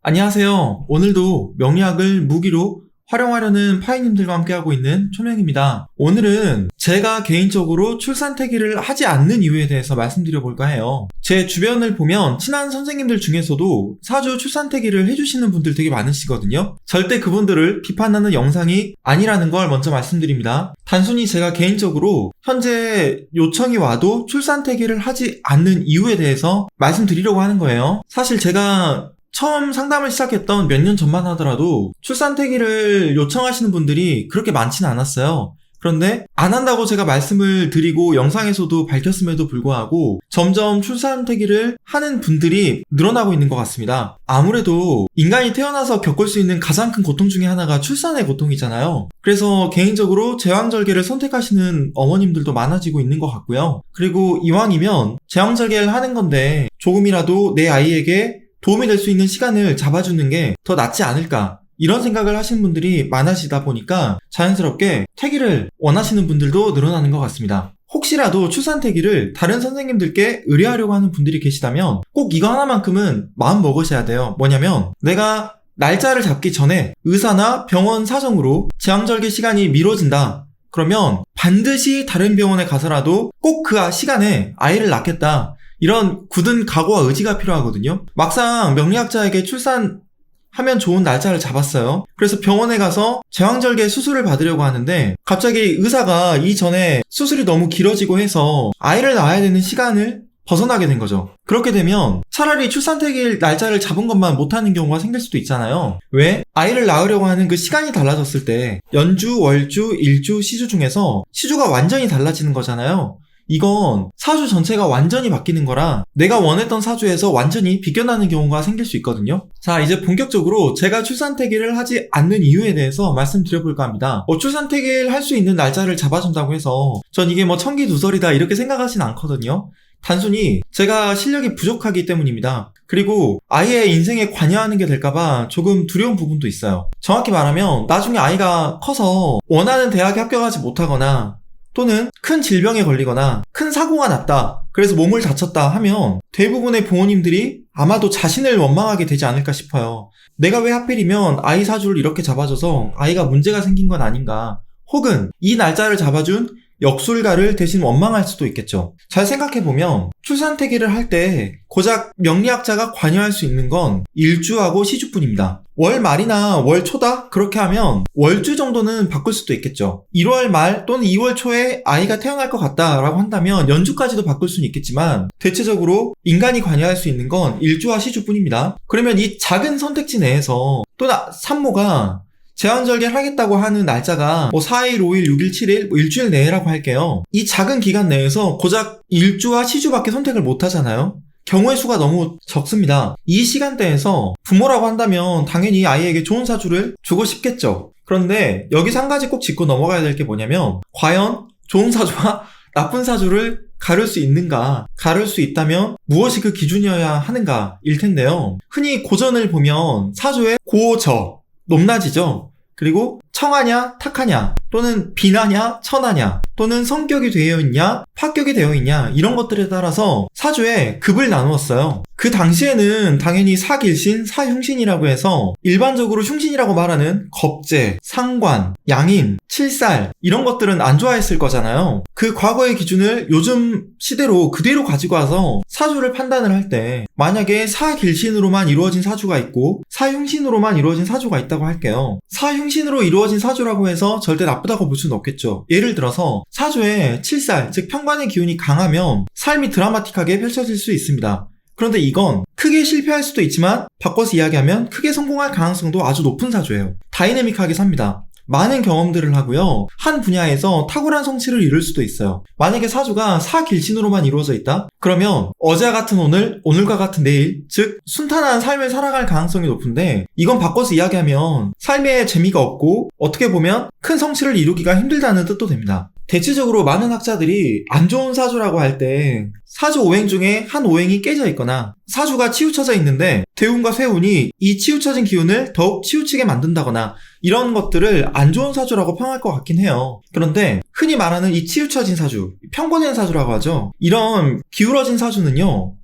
안녕하세요. 오늘도 명리학을 무기로 활용하려는 파이님들과 함께하고 있는 초명입니다. 오늘은 제가 개인적으로 출산태기를 하지 않는 이유에 대해서 말씀드려볼까 해요. 제 주변을 보면 친한 선생님들 중에서도 사주 출산태기를 해주시는 분들 되게 많으시거든요. 절대 그분들을 비판하는 영상이 아니라는 걸 먼저 말씀드립니다. 단순히 제가 개인적으로 현재 요청이 와도 출산태기를 하지 않는 이유에 대해서 말씀드리려고 하는 거예요. 사실 제가 처음 상담을 시작했던 몇 년 전만 하더라도 출산태기를 요청하시는 분들이 그렇게 많지는 않았어요. 그런데 안 한다고 제가 말씀을 드리고 영상에서도 밝혔음에도 불구하고 점점 출산태기를 하는 분들이 늘어나고 있는 것 같습니다. 아무래도 인간이 태어나서 겪을 수 있는 가장 큰 고통 중에 하나가 출산의 고통이잖아요. 그래서 개인적으로 제왕절개를 선택하시는 어머님들도 많아지고 있는 것 같고요. 그리고 이왕이면 제왕절개를 하는 건데 조금이라도 내 아이에게 도움이 될 수 있는 시간을 잡아주는 게 더 낫지 않을까, 이런 생각을 하시는 분들이 많아지다 보니까 자연스럽게 태기를 원하시는 분들도 늘어나는 것 같습니다. 혹시라도 출산태기를 다른 선생님들께 의뢰하려고 하는 분들이 계시다면 꼭 이거 하나만큼은 마음 먹으셔야 돼요. 뭐냐면, 내가 날짜를 잡기 전에 의사나 병원 사정으로 제왕절개 시간이 미뤄진다, 그러면 반드시 다른 병원에 가서라도 꼭 그 시간에 아이를 낳겠다, 이런 굳은 각오와 의지가 필요하거든요. 막상 명리학자에게 출산하면 좋은 날짜를 잡았어요. 그래서 병원에 가서 제왕절개 수술을 받으려고 하는데 갑자기 의사가 이전에 수술이 너무 길어지고 해서 아이를 낳아야 되는 시간을 벗어나게 된 거죠. 그렇게 되면 차라리 출산태기 날짜를 잡은 것만 못하는 경우가 생길 수도 있잖아요. 왜? 아이를 낳으려고 하는 그 시간이 달라졌을 때 연주, 월주, 일주, 시주 중에서 시주가 완전히 달라지는 거잖아요. 이건 사주 전체가 완전히 바뀌는 거라 내가 원했던 사주에서 완전히 비껴나는 경우가 생길 수 있거든요. 자, 이제 본격적으로 제가 출산태기를 하지 않는 이유에 대해서 말씀드려볼까 합니다. 출산태기를 할 수 있는 날짜를 잡아준다고 해서 전 이게 천기누설이다 이렇게 생각하진 않거든요. 단순히 제가 실력이 부족하기 때문입니다. 그리고 아이의 인생에 관여하는 게 될까봐 조금 두려운 부분도 있어요. 정확히 말하면 나중에 아이가 커서 원하는 대학에 합격하지 못하거나 또는 큰 질병에 걸리거나 큰 사고가 났다, 그래서 몸을 다쳤다 하면 대부분의 부모님들이 아마도 자신을 원망하게 되지 않을까 싶어요. 내가 왜 하필이면 아이 사주를 이렇게 잡아줘서 아이가 문제가 생긴 건 아닌가, 혹은 이 날짜를 잡아준 역술가를 대신 원망할 수도 있겠죠. 잘 생각해보면 출산태기를 할 때 고작 명리학자가 관여할 수 있는 건 일주하고 시주뿐입니다. 월 말이나 월 초다? 그렇게 하면 월주 정도는 바꿀 수도 있겠죠. 1월 말 또는 2월 초에 아이가 태어날 것 같다라고 한다면 연주까지도 바꿀 수는 있겠지만 대체적으로 인간이 관여할 수 있는 건 일주와 시주뿐입니다. 그러면 이 작은 선택지 내에서 또 산모가 제왕절개를 하겠다고 하는 날짜가 4일, 5일, 6일, 7일, 일주일 내라고 할게요. 이 작은 기간 내에서 고작 일주와 시주밖에 선택을 못 하잖아요. 경우의 수가 너무 적습니다. 이 시간대에서 부모라고 한다면 당연히 아이에게 좋은 사주를 주고 싶겠죠. 그런데 여기서 한 가지 꼭 짚고 넘어가야 될 게 뭐냐면, 과연 좋은 사주와 나쁜 사주를 가를 수 있는가, 가를 수 있다면 무엇이 그 기준이어야 하는가 일 텐데요. 흔히 고전을 보면 사주의 고저, 높낮이죠. 그리고 청하냐, 탁하냐, 또는 비나냐, 천하냐, 또는 성격이 되어 있냐, 파격이 되어 있냐, 이런 것들에 따라서 사주에 급을 나누었어요. 그 당시에는 당연히 사길신, 사흉신이라고 해서 일반적으로 흉신이라고 말하는 겁재, 상관, 양인, 칠살, 이런 것들은 안 좋아했을 거잖아요. 그 과거의 기준을 요즘 시대로 그대로 가지고 와서 사주를 판단을 할 때 만약에 사길신으로만 이루어진 사주가 있고 사흉신으로만 이루어진 사주가 있다고 할게요. 사흉신으로 이루어진 사주라고 해서 절대 나쁘다고 볼 수는 없겠죠. 예를 들어서 사주에 칠살, 즉 편관의 기운이 강하면 삶이 드라마틱하게 펼쳐질 수 있습니다. 그런데 이건 크게 실패할 수도 있지만 바꿔서 이야기하면 크게 성공할 가능성도 아주 높은 사주예요. 다이내믹하게 삽니다. 많은 경험들을 하고요. 한 분야에서 탁월한 성취를 이룰 수도 있어요. 만약에 사주가 사길신으로만 이루어져 있다? 그러면 어제와 같은 오늘, 오늘과 같은 내일, 즉 순탄한 삶을 살아갈 가능성이 높은데, 이건 바꿔서 이야기하면 삶에 재미가 없고 어떻게 보면 큰 성취를 이루기가 힘들다는 뜻도 됩니다. 대체적으로 많은 학자들이 안 좋은 사주라고 할 때 사주 오행 중에 한 오행이 깨져 있거나 사주가 치우쳐져 있는데 대운과 세운이 이 치우쳐진 기운을 더욱 치우치게 만든다거나 이런 것들을 안 좋은 사주라고 평할 것 같긴 해요. 그런데 흔히 말하는 이 치우쳐진 사주, 편권된 사주라고 하죠. 이런 기울어진 사주는요,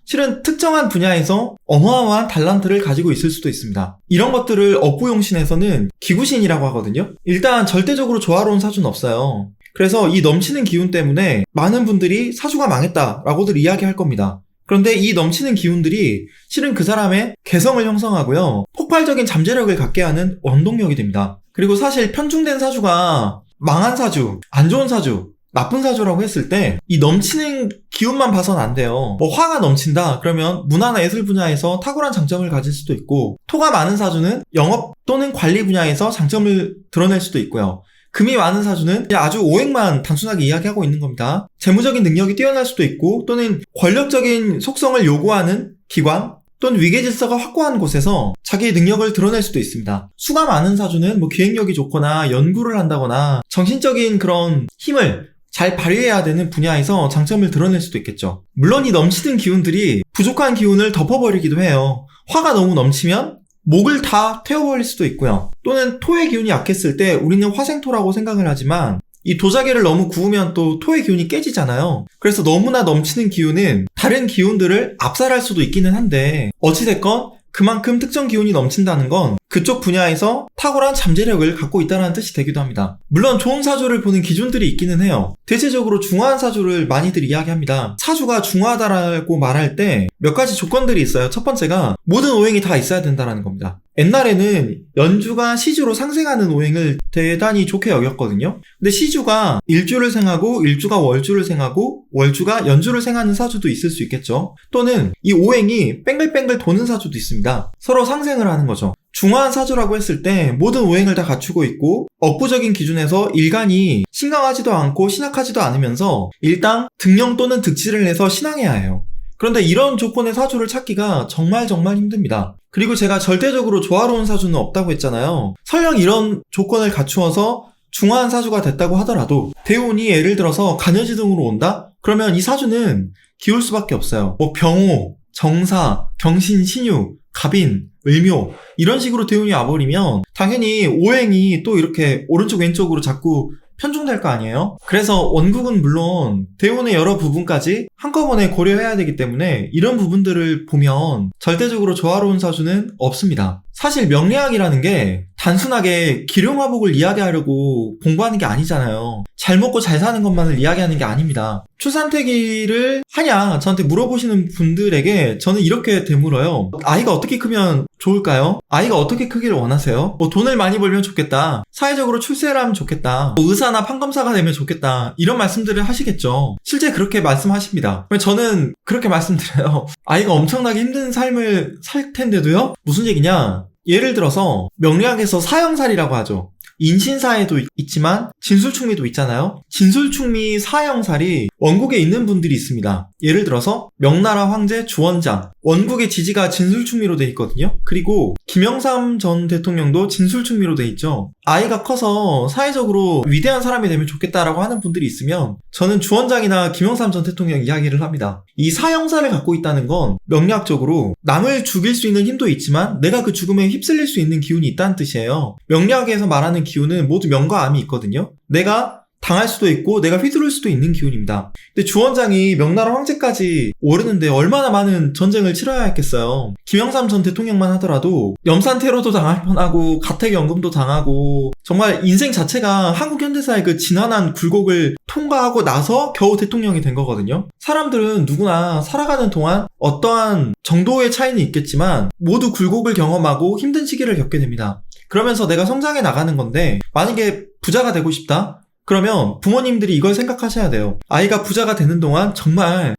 실은 특정한 분야에서 어마어마한 달란트를 가지고 있을 수도 있습니다. 이런 것들을 업부용신에서는 기구신이라고 하거든요. 일단 절대적으로 조화로운 사주는 없어요. 그래서 이 넘치는 기운 때문에 많은 분들이 사주가 망했다라고들 이야기할 겁니다. 그런데 이 넘치는 기운들이 실은 그 사람의 개성을 형성하고요. 폭발적인 잠재력을 갖게 하는 원동력이 됩니다. 그리고 사실 편중된 사주가 망한 사주, 안 좋은 사주, 나쁜 사주라고 했을 때 이 넘치는 기운만 봐선 안 돼요. 뭐 화가 넘친다 그러면 문화나 예술 분야에서 탁월한 장점을 가질 수도 있고, 토가 많은 사주는 영업 또는 관리 분야에서 장점을 드러낼 수도 있고요. 금이 많은 사주는 아주 오행만 단순하게 이야기하고 있는 겁니다. 재무적인 능력이 뛰어날 수도 있고, 또는 권력적인 속성을 요구하는 기관 또는 위계 질서가 확고한 곳에서 자기의 능력을 드러낼 수도 있습니다. 수가 많은 사주는 뭐 기획력이 좋거나 연구를 한다거나 정신적인 그런 힘을 잘 발휘해야 되는 분야에서 장점을 드러낼 수도 있겠죠. 물론 이 넘치는 기운들이 부족한 기운을 덮어버리기도 해요. 화가 너무 넘치면 목을 다 태워버릴 수도 있고요. 또는 토의 기운이 약했을 때 우리는 화생토라고 생각을 하지만 이 도자기를 너무 구우면 또 토의 기운이 깨지잖아요. 그래서 너무나 넘치는 기운은 다른 기운들을 압살할 수도 있기는 한데, 어찌됐건 그만큼 특정 기운이 넘친다는 건 그쪽 분야에서 탁월한 잠재력을 갖고 있다는 뜻이 되기도 합니다. 물론 좋은 사주를 보는 기준들이 있기는 해요. 대체적으로 중화한 사주를 많이들 이야기합니다. 사주가 중화하다라고 말할 때 몇 가지 조건들이 있어요. 첫 번째가 모든 오행이 다 있어야 된다는 겁니다. 옛날에는 연주가 시주로 상생하는 오행을 대단히 좋게 여겼거든요. 근데 시주가 일주를 생하고 일주가 월주를 생하고 월주가 연주를 생하는 사주도 있을 수 있겠죠. 또는 이 오행이 뺑글뺑글 도는 사주도 있습니다. 서로 상생을 하는 거죠. 중화한 사주라고 했을 때 모든 오행을 다 갖추고 있고, 업부적인 기준에서 일간이 신강하지도 않고 신약하지도 않으면서 일당 등령 또는 득지를 해서 신앙해야 해요. 그런데 이런 조건의 사주를 찾기가 정말 힘듭니다. 그리고 제가 절대적으로 조화로운 사주는 없다고 했잖아요. 설령 이런 조건을 갖추어서 중화한 사주가 됐다고 하더라도 대운이 예를 들어서 간여지등으로 온다? 그러면 이 사주는 기울 수밖에 없어요. 뭐 병호, 정사, 경신, 신유, 갑인, 을묘 이런 식으로 대운이 와버리면 당연히 오행이 또 이렇게 오른쪽 왼쪽으로 자꾸 편중될 거 아니에요? 그래서 원국은 물론 대운의 여러 부분까지 한꺼번에 고려해야 되기 때문에 이런 부분들을 보면 절대적으로 조화로운 사주는 없습니다. 사실 명리학이라는 게 단순하게 기룡화복을 이야기하려고 공부하는 게 아니잖아요. 잘 먹고 잘 사는 것만을 이야기하는 게 아닙니다. 출산태기를 하냐 저한테 물어보시는 분들에게 저는 이렇게 되물어요. 아이가 어떻게 크면 좋을까요? 아이가 어떻게 크기를 원하세요? 뭐 돈을 많이 벌면 좋겠다. 사회적으로 출세를 하면 좋겠다. 뭐 의사나 판검사가 되면 좋겠다. 이런 말씀들을 하시겠죠. 실제 그렇게 말씀하십니다. 저는 그렇게 말씀드려요. 아이가 엄청나게 힘든 삶을 살 텐데도요? 무슨 얘기냐? 예를 들어서 명리학에서 사형살이라고 하죠. 인신사에도 있지만 진술충미도 있잖아요. 진술충미 사형살이 원국에 있는 분들이 있습니다. 예를 들어서 명나라 황제 주원장, 원국의 지지가 진술충미로 돼 있거든요. 그리고 김영삼 전 대통령도 진술충미로 돼 있죠. 아이가 커서 사회적으로 위대한 사람이 되면 좋겠다라고 하는 분들이 있으면 저는 주원장이나 김영삼 전 대통령 이야기를 합니다. 이 사형살을 갖고 있다는 건 명리학적으로 남을 죽일 수 있는 힘도 있지만 내가 그 죽음에 휩쓸릴 수 있는 기운이 있다는 뜻이에요. 명리학에서 말하는 기운은 모두 명과 암이 있거든요. 내가 당할 수도 있고 내가 휘두를 수도 있는 기운입니다. 근데 주원장이 명나라 황제까지 오르는데 얼마나 많은 전쟁을 치러야 했겠어요. 김영삼 전 대통령만 하더라도 염산 테러도 당할 뻔하고 가택연금도 당하고 정말 인생 자체가 한국 현대사의 그 지난한 굴곡을 통과하고 나서 겨우 대통령이 된 거거든요. 사람들은 누구나 살아가는 동안 어떠한 정도의 차이는 있겠지만 모두 굴곡을 경험하고 힘든 시기를 겪게 됩니다. 그러면서 내가 성장해 나가는 건데 만약에 부자가 되고 싶다? 그러면 부모님들이 이걸 생각하셔야 돼요. 아이가 부자가 되는 동안 정말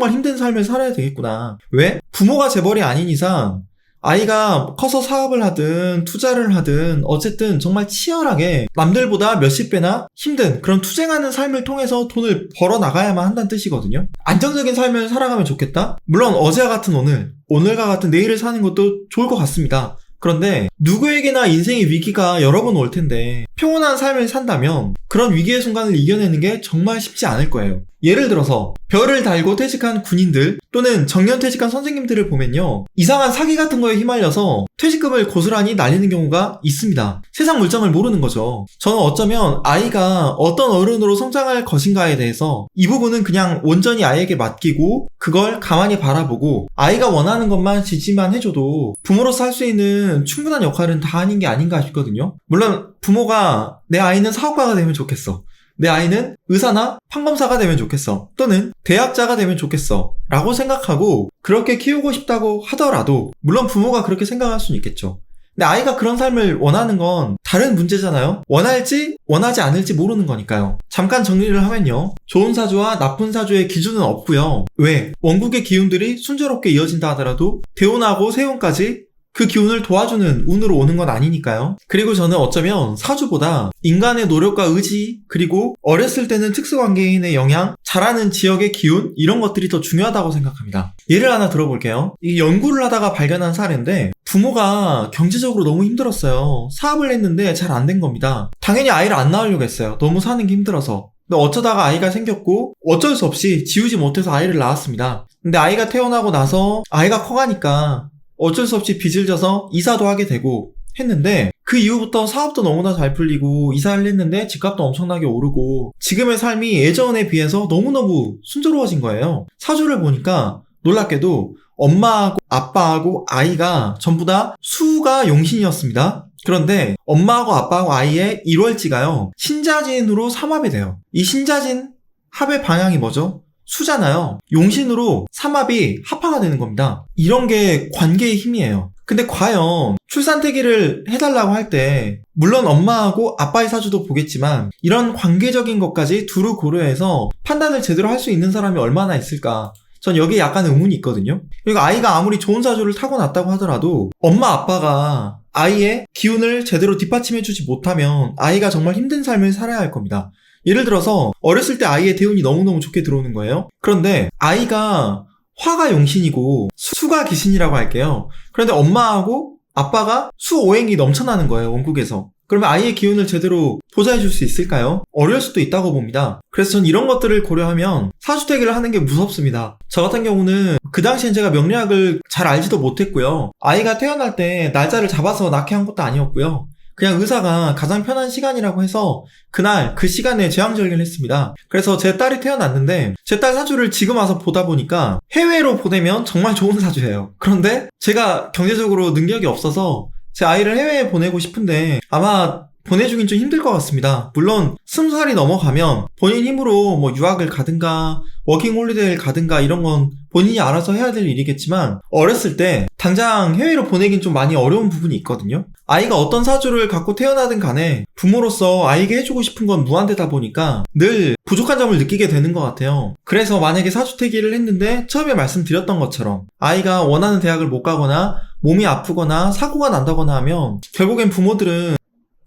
힘든 삶을 살아야 되겠구나. 왜? 부모가 재벌이 아닌 이상 아이가 커서 사업을 하든 투자를 하든 어쨌든 정말 치열하게 남들보다 몇십 배나 힘든 그런 투쟁하는 삶을 통해서 돈을 벌어 나가야만 한다는 뜻이거든요. 안정적인 삶을 살아가면 좋겠다? 물론 어제와 같은 오늘, 오늘과 같은 내일을 사는 것도 좋을 것 같습니다. 그런데 누구에게나 인생의 위기가 여러 번 올 텐데 평온한 삶을 산다면 그런 위기의 순간을 이겨내는 게 정말 쉽지 않을 거예요. 예를 들어서 별을 달고 퇴직한 군인들 또는 정년퇴직한 선생님들을 보면요, 이상한 사기 같은 거에 휘말려서 퇴직금을 고스란히 날리는 경우가 있습니다. 세상 물정을 모르는 거죠. 저는 어쩌면 아이가 어떤 어른으로 성장할 것인가에 대해서 이 부분은 그냥 온전히 아이에게 맡기고 그걸 가만히 바라보고 아이가 원하는 것만 지지만 해줘도 부모로서 할 수 있는 충분한 역할은 다 하는 게 아닌가 싶거든요. 물론 부모가 내 아이는 사업가가 되면 좋겠어, 내 아이는 의사나 판검사가 되면 좋겠어, 또는 대학자가 되면 좋겠어 라고 생각하고 그렇게 키우고 싶다고 하더라도, 물론 부모가 그렇게 생각할 수는 있겠죠. 근데 아이가 그런 삶을 원하는 건 다른 문제잖아요. 원할지 원하지 않을지 모르는 거니까요. 잠깐 정리를 하면요, 좋은 사주와 나쁜 사주의 기준은 없고요. 왜? 원국의 기운들이 순조롭게 이어진다 하더라도 대운하고 세운까지 그 기운을 도와주는 운으로 오는 건 아니니까요. 그리고 저는 어쩌면 사주보다 인간의 노력과 의지, 그리고 어렸을 때는 특수관계인의 영향, 자라는 지역의 기운, 이런 것들이 더 중요하다고 생각합니다. 예를 하나 들어볼게요. 이 연구를 하다가 발견한 사례인데, 부모가 경제적으로 너무 힘들었어요. 사업을 했는데 잘 안 된 겁니다. 당연히 아이를 안 낳으려고 했어요. 너무 사는 게 힘들어서. 근데 어쩌다가 아이가 생겼고 어쩔 수 없이 지우지 못해서 아이를 낳았습니다. 근데 아이가 태어나고 나서 아이가 커가니까 어쩔 수 없이 빚을 져서 이사도 하게 되고 했는데, 그 이후부터 사업도 너무나 잘 풀리고 이사를 했는데 집값도 엄청나게 오르고 지금의 삶이 예전에 비해서 너무너무 순조로워진 거예요. 사주를 보니까 놀랍게도 엄마하고 아빠하고 아이가 전부 다 수가 용신이었습니다. 그런데 엄마하고 아빠하고 아이의 1월지가요, 신자진으로 삼합이 돼요. 이 신자진 합의 방향이 뭐죠? 수잖아요. 용신으로 삼합이 합화가 되는 겁니다. 이런 게 관계의 힘이에요. 근데 과연 출산태기를 해달라고 할 때 물론 엄마하고 아빠의 사주도 보겠지만 이런 관계적인 것까지 두루 고려해서 판단을 제대로 할 수 있는 사람이 얼마나 있을까? 전 여기에 약간 의문이 있거든요. 그리고 아이가 아무리 좋은 사주를 타고났다고 하더라도 엄마 아빠가 아이의 기운을 제대로 뒷받침해주지 못하면 아이가 정말 힘든 삶을 살아야 할 겁니다. 예를 들어서 어렸을 때 아이의 대운이 너무너무 좋게 들어오는 거예요. 그런데 아이가 화가 용신이고 수가 기신이라고 할게요. 그런데 엄마하고 아빠가 수오행이 넘쳐나는 거예요, 원국에서. 그러면 아이의 기운을 제대로 보좌해줄 수 있을까요? 어려울 수도 있다고 봅니다. 그래서 전 이런 것들을 고려하면 사주태기를 하는 게 무섭습니다. 저 같은 경우는 그 당시엔 제가 명리학을 잘 알지도 못했고요. 아이가 태어날 때 날짜를 잡아서 낳게 한 것도 아니었고요. 그냥 의사가 가장 편한 시간이라고 해서 그날 그 시간에 제왕절개를 했습니다. 그래서 제 딸이 태어났는데 제 딸 사주를 지금 와서 보다 보니까 해외로 보내면 정말 좋은 사주예요. 그런데 제가 경제적으로 능력이 없어서 제 아이를 해외에 보내고 싶은데 아마 보내주긴 좀 힘들 것 같습니다. 물론 20살이 넘어가면 본인 힘으로 뭐 유학을 가든가 워킹홀리데이를 가든가 이런 건 본인이 알아서 해야 될 일이겠지만 어렸을 때 당장 해외로 보내긴 좀 많이 어려운 부분이 있거든요. 아이가 어떤 사주를 갖고 태어나든 간에 부모로서 아이에게 해주고 싶은 건 무한대다 보니까 늘 부족한 점을 느끼게 되는 것 같아요. 그래서 만약에 사주태기를 했는데 처음에 말씀드렸던 것처럼 아이가 원하는 대학을 못 가거나 몸이 아프거나 사고가 난다거나 하면 결국엔 부모들은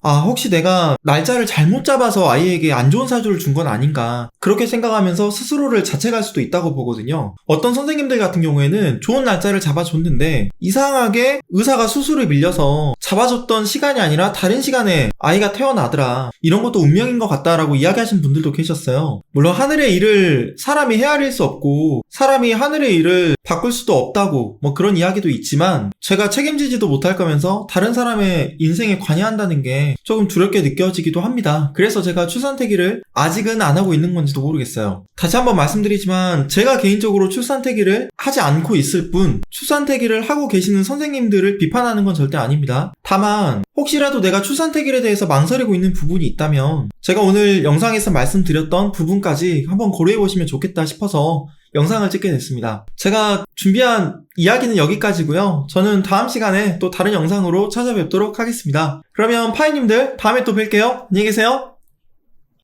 혹시 내가 날짜를 잘못 잡아서 아이에게 안 좋은 사주를 준 건 아닌가, 그렇게 생각하면서 스스로를 자책할 수도 있다고 보거든요. 어떤 선생님들 같은 경우에는 좋은 날짜를 잡아줬는데 이상하게 의사가 수술을 밀려서 잡아줬던 시간이 아니라 다른 시간에 아이가 태어나더라, 이런 것도 운명인 것 같다라고 이야기하신 분들도 계셨어요. 물론 하늘의 일을 사람이 헤아릴 수 없고 사람이 하늘의 일을 바꿀 수도 없다고 뭐 그런 이야기도 있지만 제가 책임지지도 못할 거면서 다른 사람의 인생에 관여한다는 게 조금 두렵게 느껴지기도 합니다. 그래서 제가 출산태기를 아직은 안 하고 있는 건지도 모르겠어요. 다시 한번 말씀드리지만 제가 개인적으로 출산태기를 하지 않고 있을 뿐 출산태기를 하고 계시는 선생님들을 비판하는 건 절대 아닙니다. 다만 혹시라도 내가 출산태기에 대해서 망설이고 있는 부분이 있다면 제가 오늘 영상에서 말씀드렸던 부분까지 한번 고려해보시면 좋겠다 싶어서 영상을 찍게 됐습니다. 제가 준비한 이야기는 여기까지고요. 저는 다음 시간에 또 다른 영상으로 찾아뵙도록 하겠습니다. 그러면 파이님들 다음에 또 뵐게요. 안녕히 계세요.